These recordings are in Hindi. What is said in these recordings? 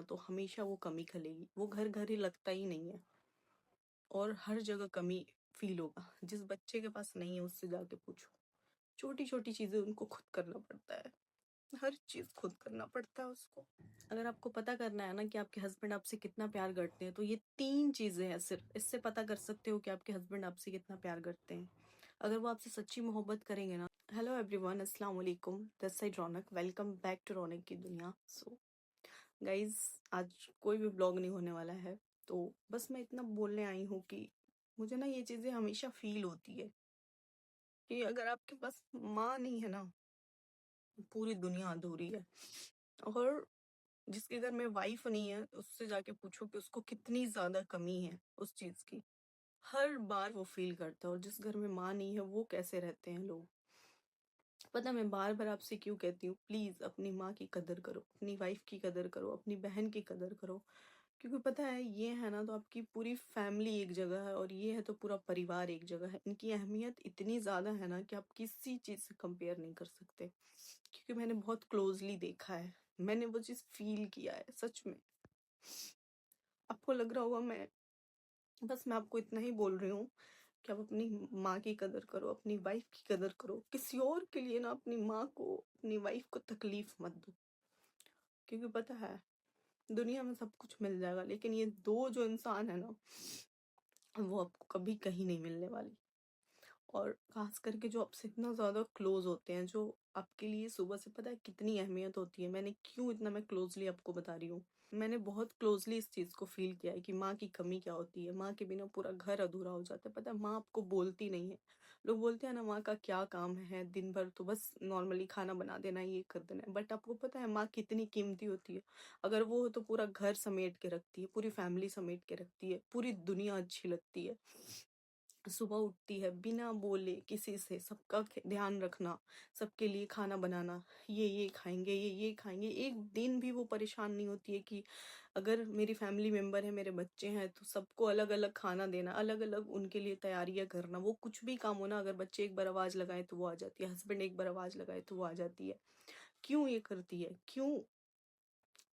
तो हमेशा वो कमी खलेगी। वो घर घर ही लगता ही नहीं है और हर जगह कमी फील होगा। जिस बच्चे के पास नहीं है उससे जाके पूछो। छोटी छोटी चीजें उनको खुद करना पड़ता है, हर चीज खुद करना पड़ता है उसको। अगर आपको पता करना है ना कि आपके हस्बैंड आपसे कितना प्यार करते हैं, तो ये 3 चीजें हैं सिर्फ, इससे पता कर सकते हो कि आपके हस्बैंड आपसे कितना प्यार करते हैं। अगर वो आपसे सच्ची मोहब्बत करेंगे ना। हेलो एवरीवन, अस्सलाम वालेकुम, this side Raunak, welcome back to Raunak की दुनिया। सो गाइज, आज कोई भी ब्लॉग नहीं होने वाला है, तो बस मैं इतना बोलने आई हूँ कि मुझे ना ये चीजें हमेशा फील होती है कि अगर आपके पास माँ नहीं है ना, पूरी दुनिया अधूरी है। और जिसके घर में वाइफ नहीं है उससे जाके पूछो कि उसको कितनी ज्यादा कमी है उस चीज की। हर बार वो फील करता है। और जिस घर में माँ नहीं है वो कैसे रहते हैं लोग। पता, मैं बार बार आपसे क्यों कहती हूँ, प्लीज अपनी माँ की कदर करो, अपनी वाइफ की कदर करो, अपनी बहन की कदर करो। क्योंकि पता है ये है ना तो आपकी पूरी फैमिली एक जगह है और ये है तो पूरा परिवार एक जगह है। इनकी अहमियत इतनी ज्यादा है ना कि आप किसी चीज से कंपेयर नहीं कर सकते। क्योंकि मैंने बहुत क्लोजली देखा है, मैंने वो चीज फील किया है सच में। आपको लग रहा होगा मैं आपको इतना ही बोल रही हूँ कि आप अपनी माँ की कदर करो, अपनी वाइफ की कदर करो। किसी और के लिए ना अपनी माँ को, अपनी वाइफ को तकलीफ मत दो। क्योंकि पता है दुनिया में सब कुछ मिल जाएगा, लेकिन ये दो जो इंसान है ना, वो आपको कभी कहीं नहीं मिलने वाली। और खास करके जो आपसे इतना ज्यादा क्लोज होते हैं, जो आपके लिए सुबह से, पता है कितनी अहमियत होती है। मैंने क्यों इतना मैं क्लोजली आपको बता रही हूँ, मैंने बहुत क्लोजली इस चीज को फील किया है कि माँ की कमी क्या होती है। माँ के बिना पूरा घर अधूरा हो जाता है। पता है माँ आपको बोलती नहीं है। लोग बोलते हैं ना माँ का क्या काम है, दिन भर तो बस नॉर्मली खाना बना देना है, ये कर देना है। बट आपको पता है माँ कितनी कीमती होती है। अगर वो हो तो पूरा घर समेट के रखती है, पूरी फैमिली समेट के रखती है, पूरी दुनिया अच्छी लगती है। सुबह उठती है बिना बोले किसी से, सबका ध्यान रखना, सबके लिए खाना बनाना, ये खाएंगे, ये खाएंगे। एक दिन भी वो परेशान नहीं होती है कि अगर मेरी फैमिली मेंबर है, मेरे बच्चे हैं, तो सबको अलग अलग खाना देना, अलग अलग उनके लिए तैयारियां करना। वो कुछ भी काम हो ना, अगर बच्चे एक बार आवाज लगाए तो वो आ जाती है, हस्बैंड एक बार आवाज लगाए तो वो आ जाती है। क्यों ये करती है, क्यों?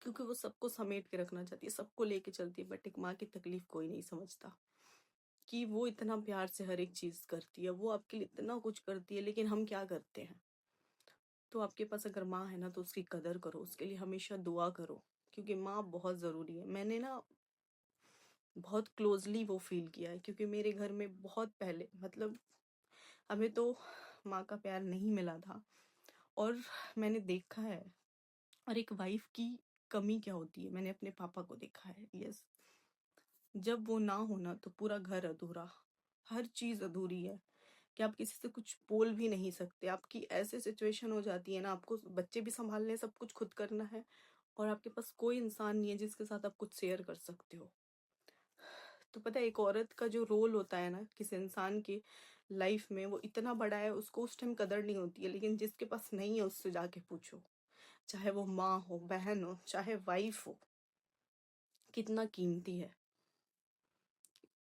क्योंकि वो सबको समेट के रखना चाहती है, सबको लेके चलती है। बट एक माँ की तकलीफ कोई नहीं समझता कि वो इतना प्यार से हर एक चीज करती है, वो आपके लिए इतना कुछ करती है, लेकिन हम क्या करते हैं। तो आपके पास अगर माँ है ना तो उसकी कदर करो, उसके लिए हमेशा दुआ करो। क्योंकि माँ बहुत जरूरी है। मैंने ना बहुत क्लोजली वो फील किया है, क्योंकि मेरे घर में बहुत पहले, मतलब हमें तो माँ का प्यार नहीं मिला था। और मैंने देखा है, और एक वाइफ की कमी क्या होती है मैंने अपने पापा को देखा है। यस, जब वो ना होना तो पूरा घर अधूरा, हर चीज अधूरी है। कि आप किसी से कुछ बोल भी नहीं सकते। आपकी ऐसे सिचुएशन हो जाती है ना, आपको बच्चे भी संभालने, सब कुछ खुद करना है, और आपके पास कोई इंसान नहीं है जिसके साथ आप कुछ शेयर कर सकते हो। तो पता है एक औरत का जो रोल होता है ना किसी इंसान की लाइफ में, वो इतना बड़ा है, उसको उस टाइम कदर नहीं होती है। लेकिन जिसके पास नहीं है उससे जाके पूछो, चाहे वो माँ हो, बहन हो, चाहे वाइफ हो, कितना कीमती है।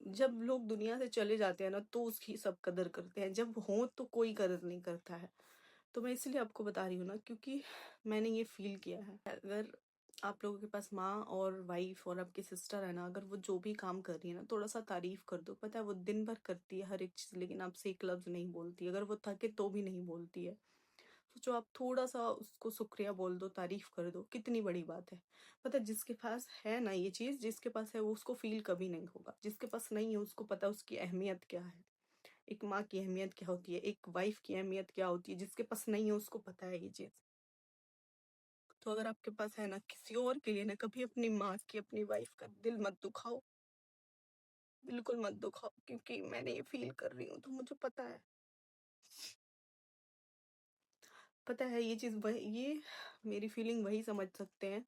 जब लोग दुनिया से चले जाते हैं ना तो उसकी सब कदर करते हैं, जब हो तो कोई कदर नहीं करता है। तो मैं इसलिए आपको बता रही हूँ ना, क्योंकि मैंने ये फील किया है। अगर आप लोगों के पास माँ और वाइफ और आपकी सिस्टर है ना, अगर वो जो भी काम कर रही है ना, थोड़ा सा तारीफ कर दो। पता है वो दिन भर करती है हर एक चीज, लेकिन आपसे एक लफ्ज नहीं बोलती। अगर वो थके तो भी नहीं बोलती है। सोचो, आप थोड़ा सा उसको शुक्रिया बोल दो, तारीफ कर दो, कितनी बड़ी बात है। पता है जिसके पास है ना ये चीज, जिसके पास है वो उसको फील कभी नहीं होगा। जिसके पास नहीं है उसको पता है उसकी अहमियत क्या है, एक माँ की अहमियत क्या होती है, एक वाइफ की अहमियत क्या होती है। जिसके पास नहीं है उसको पता है ये चीज। तो अगर आपके पास है ना, किसी और के लिए ना कभी अपनी माँ की, अपनी वाइफ का दिल मत दुखाओ, बिल्कुल मत दुखाओ। क्योंकि मैंने ये फील कर रही हूँ तो मुझे पता है। पता है ये चीज वही, ये मेरी फीलिंग वही समझ सकते हैं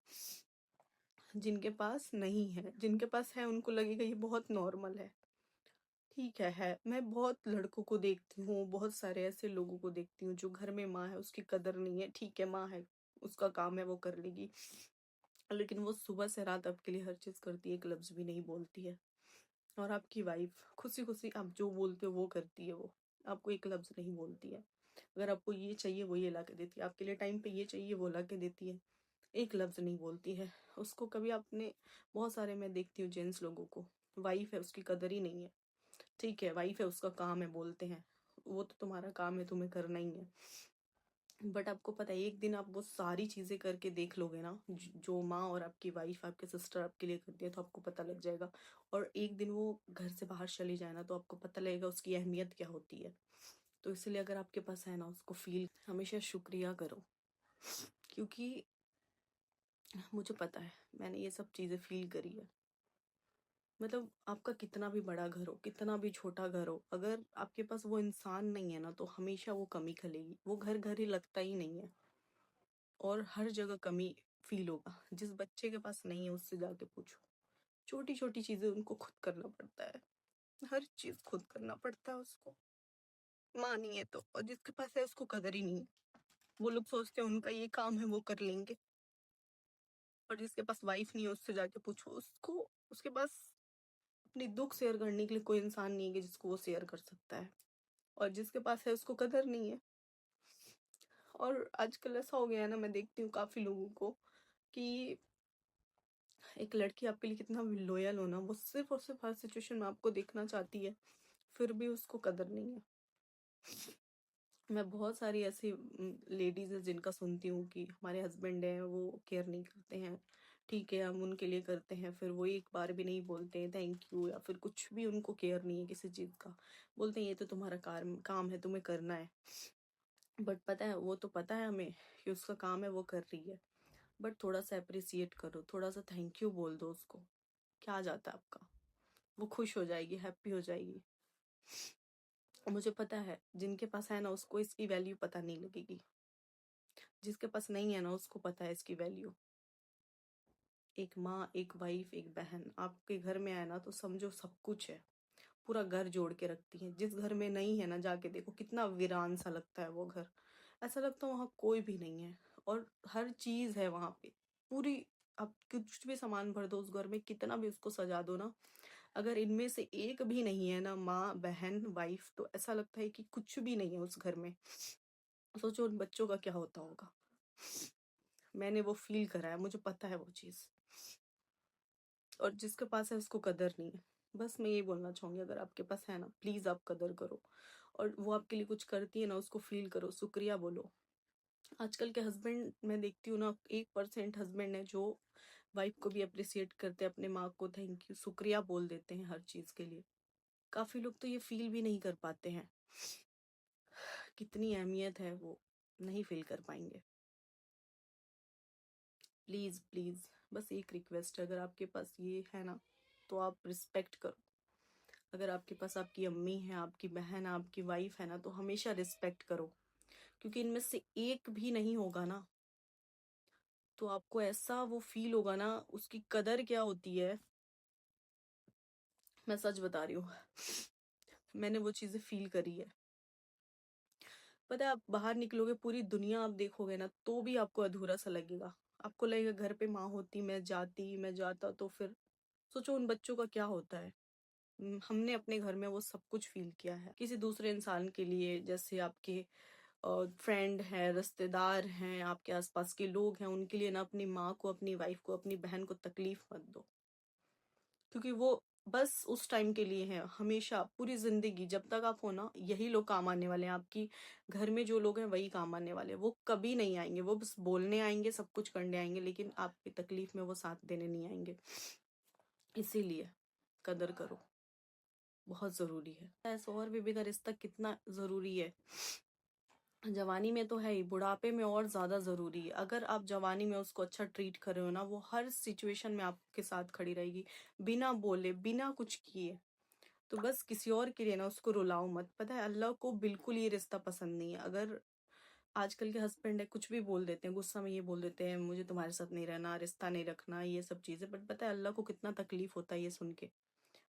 जिनके पास नहीं है। जिनके पास है उनको लगेगा ये बहुत नॉर्मल है। ठीक है। मैं बहुत लड़कों को देखती हूँ, बहुत सारे ऐसे लोगों को देखती हूँ जो घर में माँ है उसकी कदर नहीं है। ठीक है, माँ है, उसका काम है, वो कर लेगी। लेकिन वो सुबह से रात आपके लिए हर चीज करती है, एक लफ्ज भी नहीं बोलती है। और आपकी वाइफ खुशी खुशी आप जो बोलते हो वो करती है, वो आपको एक लफ्ज नहीं बोलती है। अगर आपको ये चाहिए वो ये ला के देती है, आपके लिए टाइम पे ये चाहिए वो ला के देती है। एक लफ्ज़ नहीं बोलती है। उसको कभी आपने बहुत सारे मैं देखती हूँ जेंट्स लोगों को, वाइफ़ है उसकी कदर ही नहीं है। ठीक है, वाइफ़ है उसका काम है बोलते हैं, वो तो तुम्हारा काम है तुम्हें करना ही है। बट आपको पता है एक दिन आप वो सारी चीज़ें करके देख लोगे ना जो माँ और आपकी वाइफ़ आपके सिस्टर आपके लिए करती है तो आपको पता लग जाएगा। और एक दिन वो घर से बाहर चली जाए ना तो आपको पता लगेगा उसकी अहमियत क्या होती है। तो इसलिए अगर आपके पास है ना उसको फ़ील हमेशा शुक्रिया करो, क्योंकि मुझे पता है मैंने ये सब चीज़ें फ़ील करी है। मतलब आपका कितना भी बड़ा घर हो, कितना भी छोटा घर हो, अगर आपके पास वो इंसान नहीं है ना तो हमेशा वो कमी खलेगी। वो घर घर ही लगता ही नहीं है और हर जगह कमी फ़ील होगा। जिस बच्चे के पास नहीं है उससे जाके पूछो। छोटी-छोटी चीज़ें उनको खुद करना पड़ता है। हर चीज़ खुद करना पड़ता है उसको। माँ नहीं है तो, और जिसके पास है उसको कदर ही नहीं है। वो लोग सोचते हैं उनका ये काम है वो कर लेंगे, और जिसके पास वाइफ़ नहीं है उससे जाके पूछो। उसको उसके पास अपनी दुःख शेयर करने के लिए कोई इंसान नहीं है कि जिसको वो शेयर कर सकता है, और जिसके पास है उसको कदर नहीं है। और आजकल ऐसा हो गया है ना, मैं देखती हूँ काफ़ी लोगों को कि एक लड़की आपके लिए कितना भी लॉयल हो ना, वो सिर्फ़ और सिर्फ़ हर सिचुएशन में आपको देखना चाहती है, फिर भी उसको कदर नहीं है। मैं बहुत सारी ऐसी लेडीज़ हैं जिनका सुनती हूँ कि हमारे हस्बैंड हैं वो केयर नहीं करते हैं, ठीक है हम उनके लिए करते हैं, फिर वो एक बार भी नहीं बोलते हैं थैंक यू, या फिर कुछ भी उनको केयर नहीं है किसी चीज़ का। बोलते हैं ये तो तुम्हारा काम है तुम्हें करना है। बट पता है वो तो पता है हमें कि उसका काम है वो कर रही है, बट थोड़ा-सा एप्रिशिएट करो, थोड़ा-सा थैंक यू बोल दो उसको। क्या जाता है आपका? वो खुश हो जाएगी, हैप्पी हो जाएगी। मुझे पता है जिनके पास है ना उसको इसकी वैल्यू पता नहीं लगेगी। जिसके पास नहीं है ना उसको पता है इसकी वैल्यू। एक माँ, एक वाइफ, एक बहन आपके घर में आए ना तो समझो सब कुछ है। पूरा घर जोड़ के रखती है। जिस घर में नहीं है ना जाके देखो कितना वीरान सा लगता है वो घर। ऐसा लगता है वहाँ कोई भी नहीं है, और हर चीज़ है वहाँ पे। पूरी आप कुछ भी सामान भर दो उस घर में, कितना भी उसको सजा दो ना, अगर इनमें से एक भी नहीं है ना माँ, बहन, वाइफ, तो ऐसा लगता है कि कुछ भी नहीं है उस घर में। सोचो उन बच्चों का क्या होता होगा। मैंने वो फ़ील करा है, मुझे पता है वो चीज़। और जिसके पास है उसको कदर नहीं है। बस मैं यही बोलना चाहूँगी, अगर आपके पास है ना प्लीज़ आप कदर करो, और वो आपके लिए कुछ करती है ना उसको फ़ील करो, शुक्रिया बोलो। आजकल के हस्बैंड मैं देखती हूँ ना 1% हस्बैंड है जो वाइफ़ को भी एप्रिशिएट करते हैं, अपने माँ को थैंक यू, शुक्रिया बोल देते हैं हर चीज़ के लिए। काफ़ी लोग तो ये फ़ील भी नहीं कर पाते हैं, कितनी अहमियत है वो नहीं फ़ील कर पाएँगे। प्लीज़, प्लीज़ बस एक रिक्वेस्ट है, अगर आपके पास ये है ना तो आप रिस्पेक्ट करो। अगर आपके पास आपकी अम्मी है, आपकी बहन, आपकी वाइफ है ना तो हमेशा रिस्पेक्ट करो, क्योंकि इनमें से एक भी नहीं होगा ना तो आपको ऐसा वो फील होगा ना उसकी कदर क्या होती है। मैं सच बता रही हूँ। मैंने वो चीजें फील करी है। पता है आप बाहर निकलोगे पूरी दुनिया आप देखोगे ना तो भी आपको अधूरा सा लगेगा। आपको लगेगा घर पे माँ होती, मैं जाता तो फिर सोचो उन बच्चों का क्या होता है। हमने अपने घर में वो सब कुछ फील किया है किसी दूसरे इंसान के लिए, जैसे आपके फ्रेंड है, रिश्तेदार हैं, आपके आसपास के लोग हैं, उनके लिए ना अपनी माँ को, अपनी वाइफ को, अपनी बहन को तकलीफ मत दो, क्योंकि वो बस उस टाइम के लिए है। हमेशा पूरी जिंदगी जब तक आप हो ना यही लोग काम आने वाले हैं। आपकी घर में जो लोग हैं वही काम आने वाले हैं, वो कभी नहीं आएंगे। वो बस बोलने आएंगे, सब कुछ करने आएंगे, लेकिन आपकी तकलीफ में वो साथ देने नहीं आएंगे। इसीलिए कदर करो, बहुत जरूरी है। शौहर बीबी का रिश्ता कितना जरूरी है, जवानी में तो है ही, बुढ़ापे में और ज्यादा जरूरी है। अगर आप जवानी में उसको अच्छा ट्रीट कर रहे हो ना वो हर सिचुएशन में आपके साथ खड़ी रहेगी, बिना बोले बिना कुछ किए। तो बस किसी और के लिए ना उसको रुलाओ मत। पता है अल्लाह को बिल्कुल ये रिश्ता पसंद नहीं है। अगर आजकल के हस्बैंड है कुछ भी बोल देते हैं, गुस्सा में ये बोल देते हैं मुझे तुम्हारे साथ नहीं रहना, रिश्ता नहीं रखना, ये सब चीजें, बट पता है अल्लाह को कितना तकलीफ होता है ये सुन के।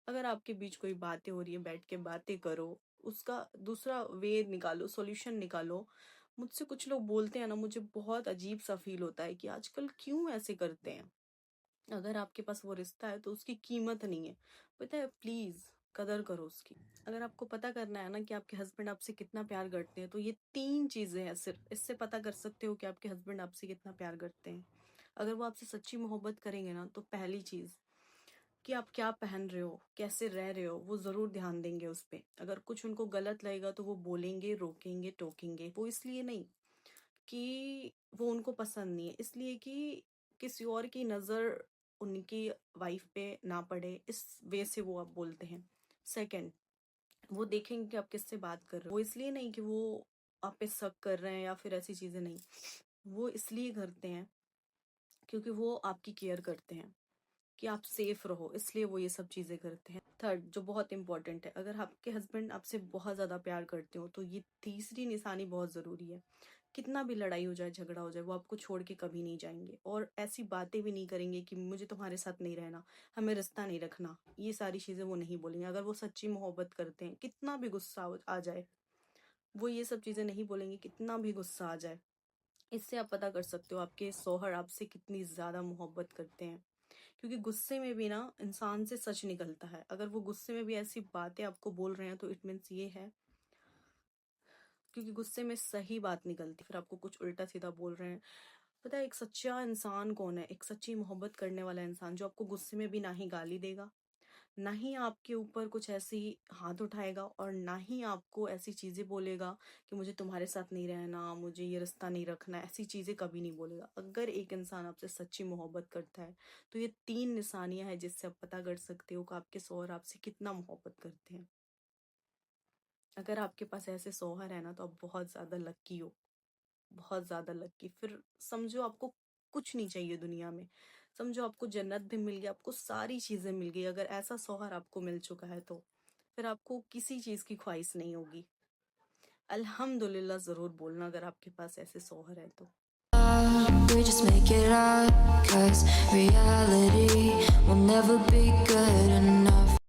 अगर आपके बीच कोई बातें हो रही है बैठ के बातें करो, उसका दूसरा वे निकालो, सॉल्यूशन निकालो। मुझसे कुछ लोग बोलते हैं ना, मुझे बहुत अजीब सा फील होता है कि आजकल क्यों ऐसे करते हैं। अगर आपके पास वो रिश्ता है तो उसकी कीमत नहीं है। पता है प्लीज कदर करो उसकी। अगर आपको पता करना है ना कि आपके हस्बैंड आपसे कितना प्यार करते हैं तो ये 3 चीजें हैं सिर्फ, इससे पता कर सकते हो कि आपके हस्बैंड आपसे कितना प्यार करते हैं। अगर वो आपसे सच्ची मोहब्बत करेंगे ना, तो पहली चीज़ कि आप क्या पहन रहे हो, कैसे रह रहे हो, वो ज़रूर ध्यान देंगे उस पे। अगर कुछ उनको गलत लगेगा तो वो बोलेंगे, रोकेंगे, टोकेंगे। वो इसलिए नहीं कि वो उनको पसंद नहीं है, इसलिए कि किसी और की नज़र उनकी वाइफ पे ना पड़े, इस वे से वो आप बोलते हैं। सेकंड, वो देखेंगे कि आप किससे बात कर रहे हो। वो इसलिए नहीं कि वो आप पे शक कर रहे हैं या फिर ऐसी चीज़ें नहीं। वो इसलिए करते हैं क्योंकि वो आपकी केयर करते हैं कि आप सेफ रहो, इसलिए वो ये सब चीज़ें करते हैं। थर्ड, जो बहुत इंपॉर्टेंट है, अगर आपके हस्बैंड आपसे बहुत ज़्यादा प्यार करते हो तो ये तीसरी निशानी बहुत ज़रूरी है। कितना भी लड़ाई हो जाए, झगड़ा हो जाए, वो आपको छोड़ के कभी नहीं जाएंगे और ऐसी बातें भी नहीं करेंगे कि मुझे तुम्हारे साथ नहीं रहना, हमें रिश्ता नहीं रखना। ये सारी चीज़ें वो नहीं बोलेंगे। अगर वो सच्ची मोहब्बत करते हैं, कितना भी गुस्सा आ जाए, वो ये सब चीज़ें नहीं बोलेंगे, कितना भी गुस्सा आ जाए। इससे आप पता कर सकते हो आपके शौहर आपसे कितनी ज़्यादा मोहब्बत करते हैं। क्योंकि गुस्से में भी ना इंसान से सच निकलता है। अगर वो गुस्से में भी ऐसी बातें आपको बोल रहे हैं तो इट मीन्स ये है, क्योंकि गुस्से में सही बात निकलती, फिर आपको कुछ उल्टा सीधा बोल रहे हैं। पता है एक सच्चा इंसान कौन है? एक सच्ची मोहब्बत करने वाला इंसान, जो आपको गुस्से में भी ना ही गाली देगा, ना ही आपके ऊपर कुछ ऐसी हाथ उठाएगा, और ना ही आपको ऐसी चीज़ें बोलेगा कि मुझे तुम्हारे साथ नहीं रहना, मुझे ये रिश्ता नहीं रखना। ऐसी चीज़ें कभी नहीं बोलेगा। अगर एक इंसान आपसे सच्ची मोहब्बत करता है तो ये 3 निशानियाँ हैं जिससे आप पता कर सकते हो कि आपके शौहर आपसे कितना मोहब्बत करते हैं। अगर आपके पास ऐसे शौहर है ना, तो आप बहुत ज़्यादा लकी हो, बहुत ज़्यादा लकी। फिर समझो आपको कुछ नहीं चाहिए दुनिया में। समझो आपको जन्नत भी मिल गई, आपको सारी चीज़ें मिल गई। अगर ऐसा शौहर आपको मिल चुका है तो फिर आपको किसी चीज़ की ख्वाहिश नहीं होगी। अल्हम्दुलिल्लाह ज़रूर बोलना अगर आपके पास ऐसे शौहर हैं तो। We just make it out, 'cause reality will never be good.